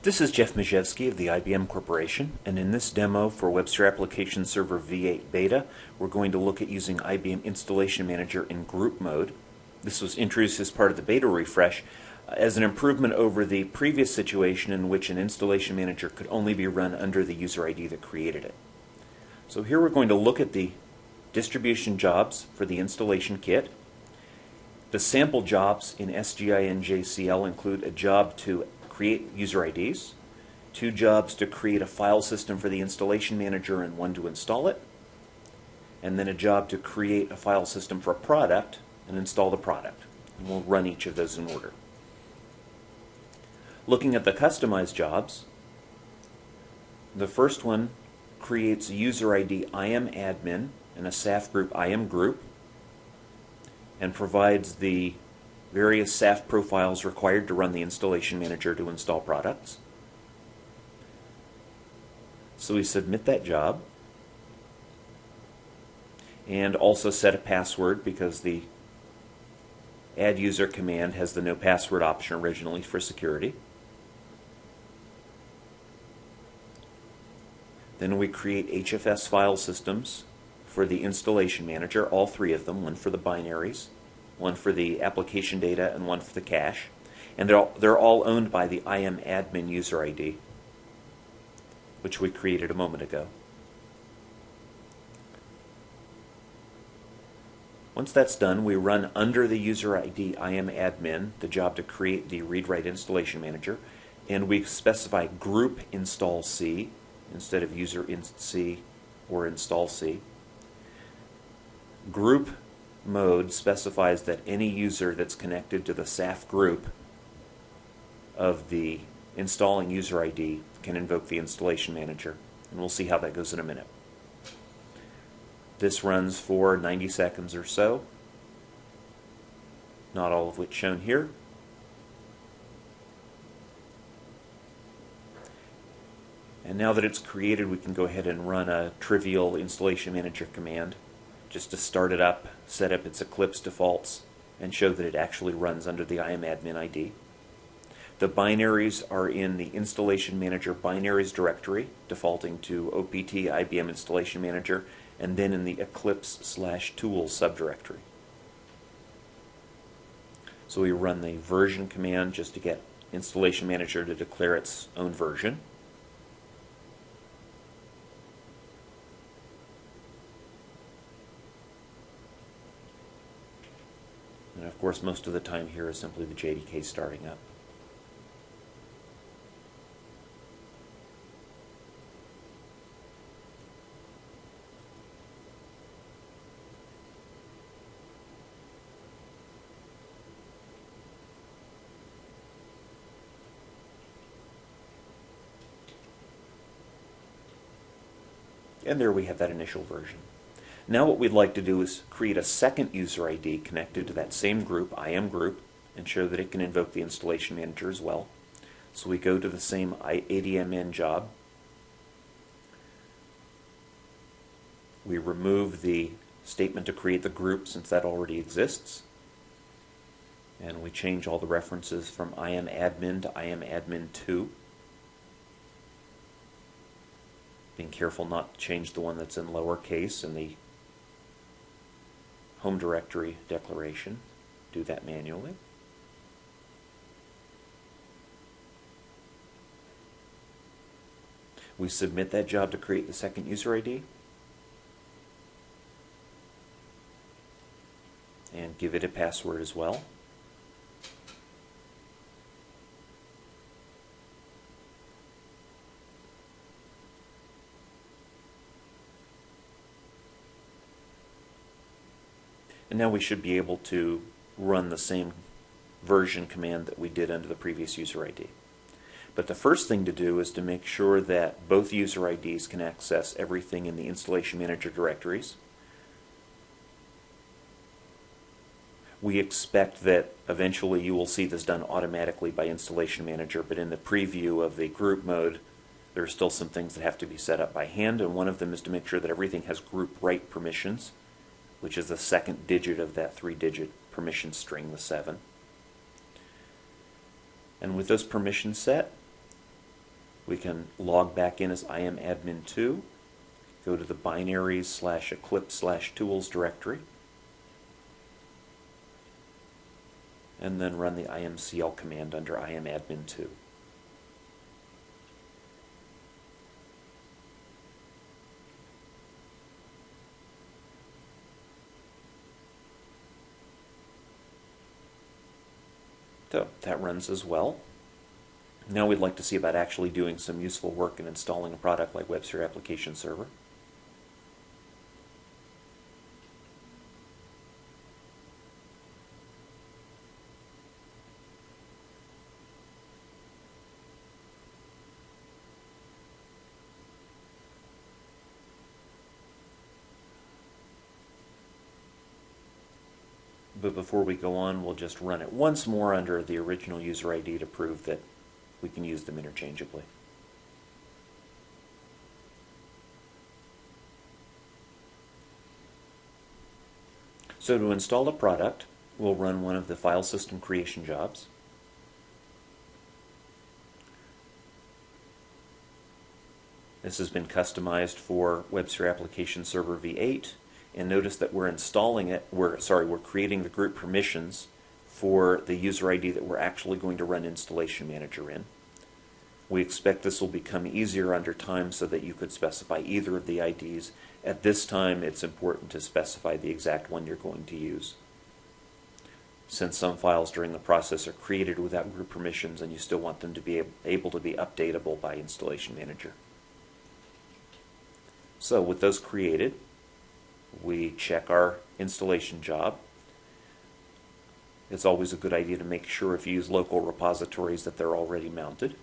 This is Jeff Majewski of the IBM Corporation, and in this demo for Webster Application Server V8 Beta, we're going to look at using IBM Installation Manager in group mode. This was introduced as part of the beta refresh as an improvement over the previous situation in which an installation manager could only be run under the user ID that created it. So here we're going to look at the distribution jobs for the installation kit. The sample jobs in SGINJCL include a job to create user IDs, 2 jobs to create a file system for the installation manager and 1 to install it, and then a job to create a file system for a product and install the product. And we'll run each of those in order. Looking at the customized jobs, the first one creates a user ID IAMadmin and a SAF group IAMgroup and provides the various SAF profiles required to run the installation manager to install products. So we submit that job and also set a password because the add user command has the no password option originally for security. Then we create HFS file systems for the installation manager, all 3 of them, one for the binaries, one for the application data, and one for the cache. And they're all owned by the IAMadmin user ID, which we created a moment ago. Once that's done, we run under the user ID IAMadmin the job to create the read-write installation manager, and we specify group install C instead of user inst C or install C. Group mode specifies that any user that's connected to the SAF group of the installing user ID can invoke the installation manager, and we'll see how that goes in a minute. This runs for 90 seconds or so, not all of which shown here. And now that it's created, we can go ahead and run a trivial installation manager command just to start it up, set up its Eclipse defaults, and show that it actually runs under the IAMadmin ID. The binaries are in the Installation Manager binaries directory, defaulting to OPT IBM Installation Manager, and then in the Eclipse/tools subdirectory. So we run the version command just to get Installation Manager to declare its own version. And of course, most of the time here is simply the JDK starting up. And there we have that initial version. Now what we'd like to do is create a second user ID connected to that same group, IAMgroup, and show that it can invoke the installation manager as well. So we go to the same ADMN job. We remove the statement to create the group since that already exists. And we change all the references from IAMadmin to IAMadmin2. Being careful not to change the one that's in lowercase in the home directory declaration. Do that manually. We submit that job to create the second user ID and give it a password as well. And now we should be able to run the same version command that we did under the previous user ID. But the first thing to do is to make sure that both user IDs can access everything in the Installation Manager directories. We expect that eventually you will see this done automatically by Installation Manager, but in the preview of the group mode, there are still some things that have to be set up by hand, and one of them is to make sure that everything has group write permissions, which is the second digit of that 3-digit permission string, the 7. And with those permissions set, We can log back in as IMadmin2, go to the binaries/eclipse/tools directory, and then run the imcl command under IMadmin2. So that runs as well. Now we'd like to see about actually doing some useful work in installing a product like WebSphere Application Server. But before we go on, we'll just run it once more under the original user ID to prove that we can use them interchangeably. So to install a product, we'll run one of the file system creation jobs. This has been customized for WebSphere Application Server v8. And notice that we're installing it, we're creating the group permissions for the user ID that we're actually going to run Installation Manager in. We expect this will become easier under time so that you could specify either of the IDs. At this time, it's important to specify the exact one you're going to use, since some files during the process are created without group permissions and you still want them to be able to be updatable by Installation Manager. So with those created, we check our installation job. It's always a good idea to make sure if you use local repositories that they're already mounted.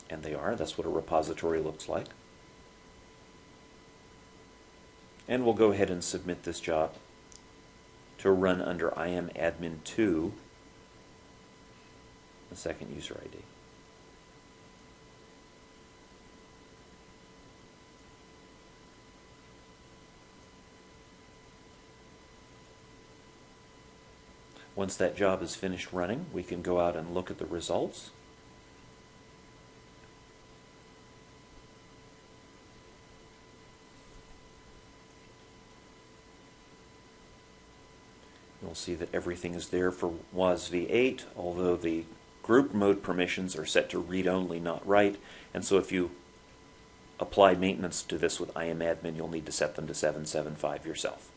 And they are. That's what a repository looks like. And we'll go ahead and submit this job to run under IMadmin2, the second user ID. Once that job is finished running, we can go out and look at the results. You'll see that everything is there for WAS v8, although the group mode permissions are set to read-only, not write, and so if you apply maintenance to this with IMadmin, you'll need to set them to 775 yourself.